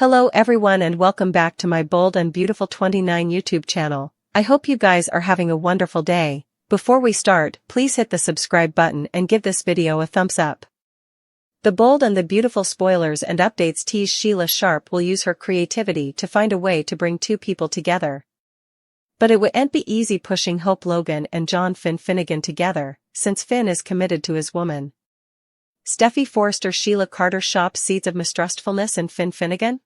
Hello everyone and welcome back to my Bold and Beautiful 29 YouTube channel. I hope you guys are having a wonderful day. Before we start, please hit the subscribe button and give this video a thumbs up. The Bold and the Beautiful spoilers and updates tease Sheila Sharp will use her creativity to find a way to bring two people together. But it wouldn't be easy pushing Hope Logan and John Finnegan together, since Finn is committed to his woman. Steffy Forrester Sheila Carter shops seeds of mistrustfulness in Finnegan?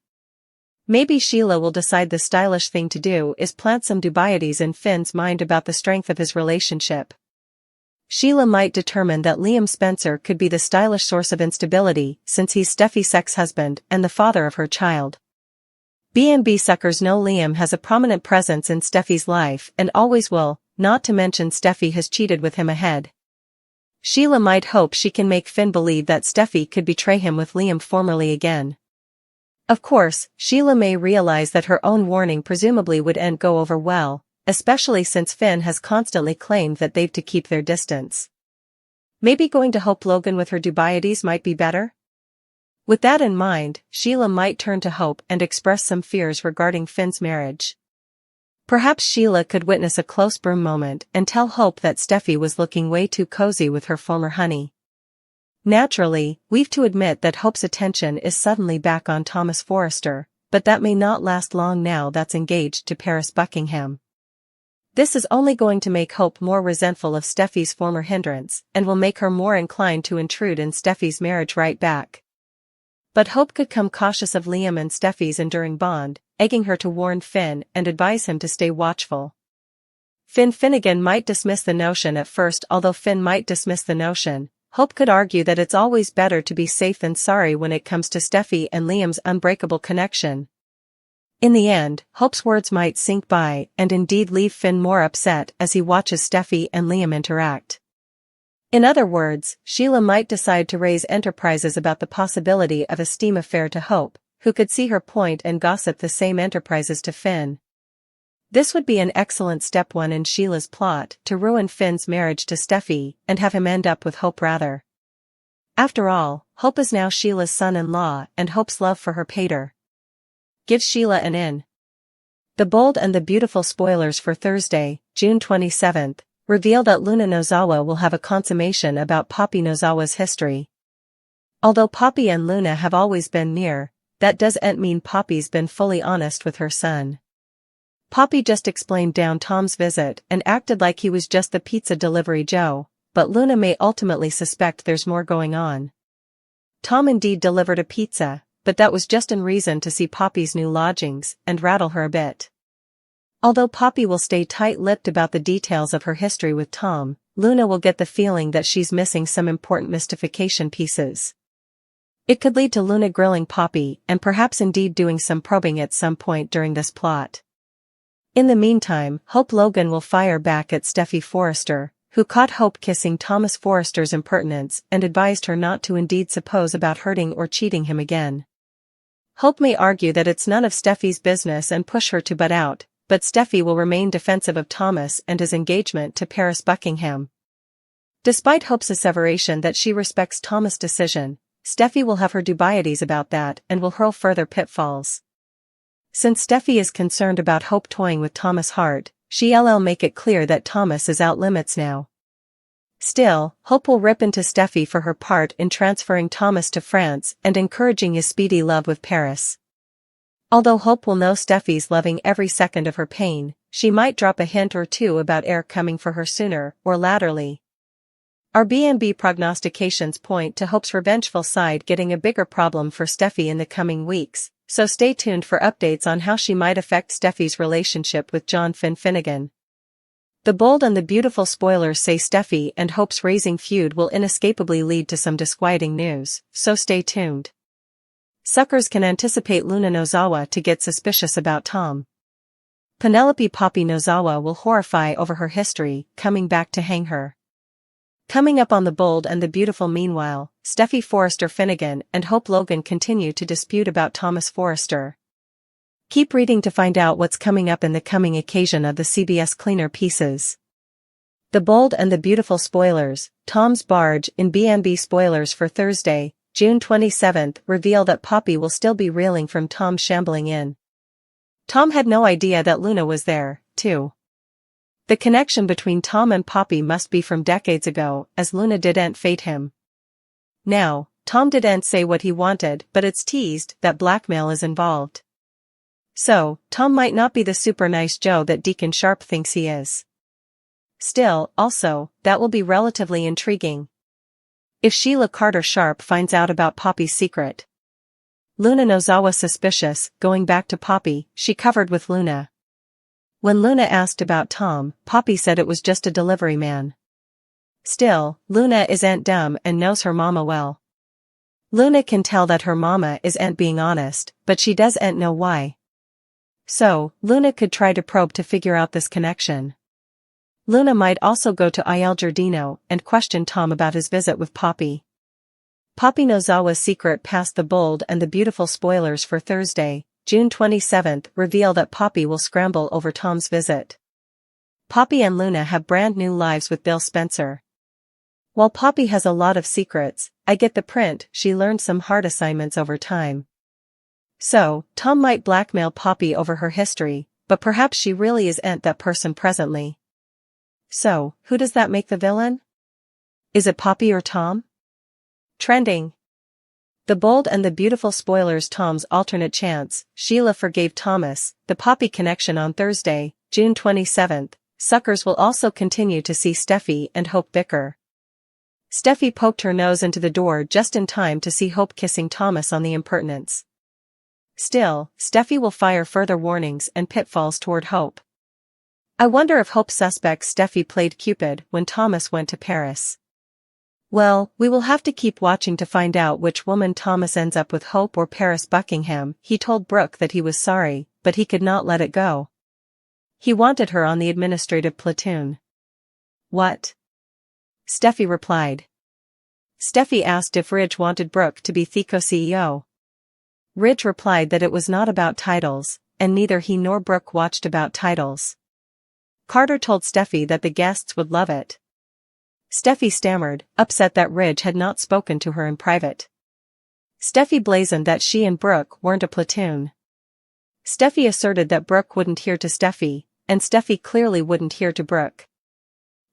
Maybe Sheila will decide the stylish thing to do is plant some dubieties in Finn's mind about the strength of his relationship. Sheila might determine that Liam Spencer could be the stylish source of instability since he's Steffy's ex-husband and the father of her child. B&B suckers know Liam has a prominent presence in Steffy's life and always will, not to mention Steffy has cheated with him ahead. Sheila might hope she can make Finn believe that Steffy could betray him with Liam formerly again. Of course, Sheila may realize that her own warning presumably wouldn't go over well, especially since Finn has constantly claimed that they've to keep their distance. Maybe going to Hope Logan with her dubieties might be better? With that in mind, Sheila might turn to Hope and express some fears regarding Finn's marriage. Perhaps Sheila could witness a close broom moment and tell Hope that Steffy was looking way too cozy with her former honey. Naturally, we've to admit that Hope's attention is suddenly back on Thomas Forrester, but that may not last long now that's engaged to Paris Buckingham. This is only going to make Hope more resentful of Steffy's former hindrance and will make her more inclined to intrude in Steffy's marriage right back. But Hope could come cautious of Liam and Steffy's enduring bond, egging her to warn Finn and advise him to stay watchful. Finnegan might dismiss the notion at first. Although Finn might dismiss the notion, Hope could argue that it's always better to be safe than sorry when it comes to Steffy and Liam's unbreakable connection. In the end, Hope's words might sink by and indeed leave Finn more upset as he watches Steffy and Liam interact. In other words, Sheila might decide to raise enterprises about the possibility of a steam affair to Hope, who could see her point and gossip the same enterprises to Finn. This would be an excellent step one in Sheila's plot to ruin Finn's marriage to Steffy and have him end up with Hope rather. After all, Hope is now Sheila's son-in-law and Hope's love for her pater gives Sheila an in. The Bold and the Beautiful spoilers for Thursday, June 27th, reveal that Luna Nozawa will have a consummation about Poppy Nozawa's history. Although Poppy and Luna have always been near, that doesn't mean Poppy's been fully honest with her son. Poppy just explained down Tom's visit and acted like he was just the pizza delivery Joe, but Luna may ultimately suspect there's more going on. Tom indeed delivered a pizza, but that was just in reason to see Poppy's new lodgings and rattle her a bit. Although Poppy will stay tight-lipped about the details of her history with Tom, Luna will get the feeling that she's missing some important mystification pieces. It could lead to Luna grilling Poppy and perhaps indeed doing some probing at some point during this plot. In the meantime, Hope Logan will fire back at Steffy Forrester, who caught Hope kissing Thomas Forrester's impertinence and advised her not to indeed suppose about hurting or cheating him again. Hope may argue that it's none of Steffy's business and push her to butt out, but Steffy will remain defensive of Thomas and his engagement to Paris Buckingham. Despite Hope's asseveration that she respects Thomas' decision, Steffy will have her dubieties about that and will hurl further pitfalls. Since Steffy is concerned about Hope toying with Thomas' heart, she'll make it clear that Thomas is out limits now. Still, Hope will rip into Steffy for her part in transferring Thomas to France and encouraging his speedy love with Paris. Although Hope will know Steffy's loving every second of her pain, she might drop a hint or two about heir coming for her sooner or laterally. Our B&B prognostications point to Hope's revengeful side getting a bigger problem for Steffy in the coming weeks, so stay tuned for updates on how she might affect Steffy's relationship with John Finnegan. The Bold and the Beautiful spoilers say Steffy and Hope's raising feud will inescapably lead to some disquieting news, so stay tuned. Suckers can anticipate Luna Nozawa to get suspicious about Tom. Penelope Poppy Nozawa will horrify over her history, coming back to hang her. Coming up on The Bold and the Beautiful meanwhile, Steffy Forrester Finnegan and Hope Logan continue to dispute about Thomas Forrester. Keep reading to find out what's coming up in the coming occasion of the CBS Cleaner pieces. The Bold and the Beautiful spoilers, Tom's barge in B&B spoilers for Thursday, June 27th, reveal that Poppy will still be reeling from Tom shambling in. Tom had no idea that Luna was there, too. The connection between Tom and Poppy must be from decades ago, as Luna didn't fate him. Now, Tom didn't say what he wanted, but it's teased that blackmail is involved. So, Tom might not be the super nice Joe that Deacon Sharp thinks he is. Still, also, that will be relatively intriguing. If Sheila Carter Sharp finds out about Poppy's secret. Luna Nozawa suspicious, going back to Poppy, she covered with Luna. When Luna asked about Tom, Poppy said it was just a delivery man. Still, Luna isn't dumb and knows her mama well. Luna can tell that her mama isn't being honest, but she doesn't know why. So, Luna could try to probe to figure out this connection. Luna might also go to Il Giardino and question Tom about his visit with Poppy. Poppy Nozawa's secret past the bold and the beautiful spoilers for Thursday, June 27th, reveal that Poppy will scramble over Tom's visit. Poppy and Luna have brand new lives with Bill Spencer. While Poppy has a lot of secrets, I get the print, she learned some hard assignments over time. So, Tom might blackmail Poppy over her history, but perhaps she really isn't that person presently. So, who does that make the villain? Is it Poppy or Tom? Trending. The bold and the beautiful spoilers Tom's alternate chance, Sheila forgave Thomas, the Poppy connection on Thursday, June 27th, suckers will also continue to see Steffy and Hope bicker. Steffy poked her nose into the door just in time to see Hope kissing Thomas on the impertinence. Still, Steffy will fire further warnings and pitfalls toward Hope. I wonder if Hope suspects Steffy played Cupid when Thomas went to Paris. Well, we will have to keep watching to find out which woman Thomas ends up with, Hope or Paris Buckingham. He told Brooke that he was sorry, but he could not let it go. He wanted her on the administrative platoon. What? Steffy replied. Steffy asked if Ridge wanted Brooke to be Theco CEO. Ridge replied that it was not about titles, and neither he nor Brooke watched about titles. Carter told Steffy that the guests would love it. Steffy stammered, upset that Ridge had not spoken to her in private. Steffy blazoned that she and Brooke weren't a platoon. Steffy asserted that Brooke wouldn't hear to Steffy, and Steffy clearly wouldn't hear to Brooke.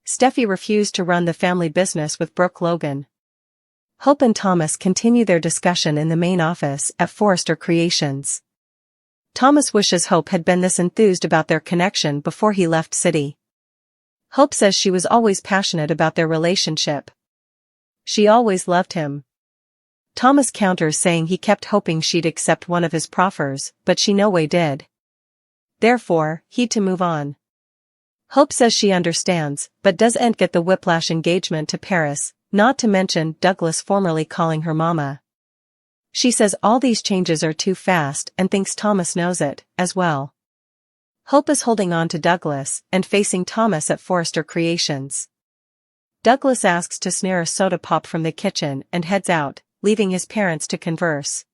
Steffy refused to run the family business with Brooke Logan. Hope and Thomas continue their discussion in the main office at Forrester Creations. Thomas wishes Hope had been this enthused about their connection before he left city. Hope says she was always passionate about their relationship. She always loved him. Thomas counters saying he kept hoping she'd accept one of his proffers, but she no way did. Therefore, he'd to move on. Hope says she understands, but doesn't get the whiplash engagement to Paris, not to mention Douglas formerly calling her mama. She says all these changes are too fast and thinks Thomas knows it, as well. Hope is holding on to Douglas and facing Thomas at Forrester Creations. Douglas asks to snare a soda pop from the kitchen and heads out, leaving his parents to converse.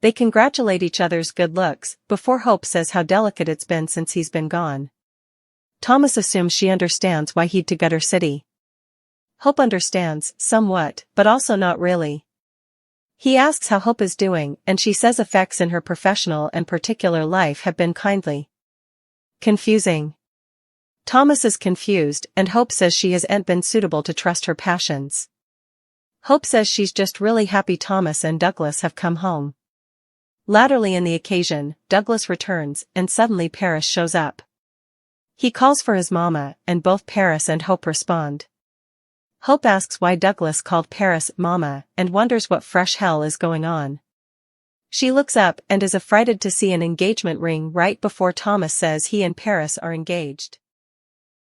They congratulate each other's good looks, before Hope says how delicate it's been since he's been gone. Thomas assumes she understands why he'd to Gutter City. Hope understands, somewhat, but also not really. He asks how Hope is doing, and she says effects in her professional and particular life have been kindly. Confusing. Thomas is confused, and Hope says she hasn't been suitable to trust her passions. Hope says she's just really happy Thomas and Douglas have come home. Latterly in the occasion, Douglas returns, and suddenly Paris shows up. He calls for his mama, and both Paris and Hope respond. Hope asks why Douglas called Paris mama, and wonders what fresh hell is going on. She looks up and is affrighted to see an engagement ring right before Thomas says he and Paris are engaged.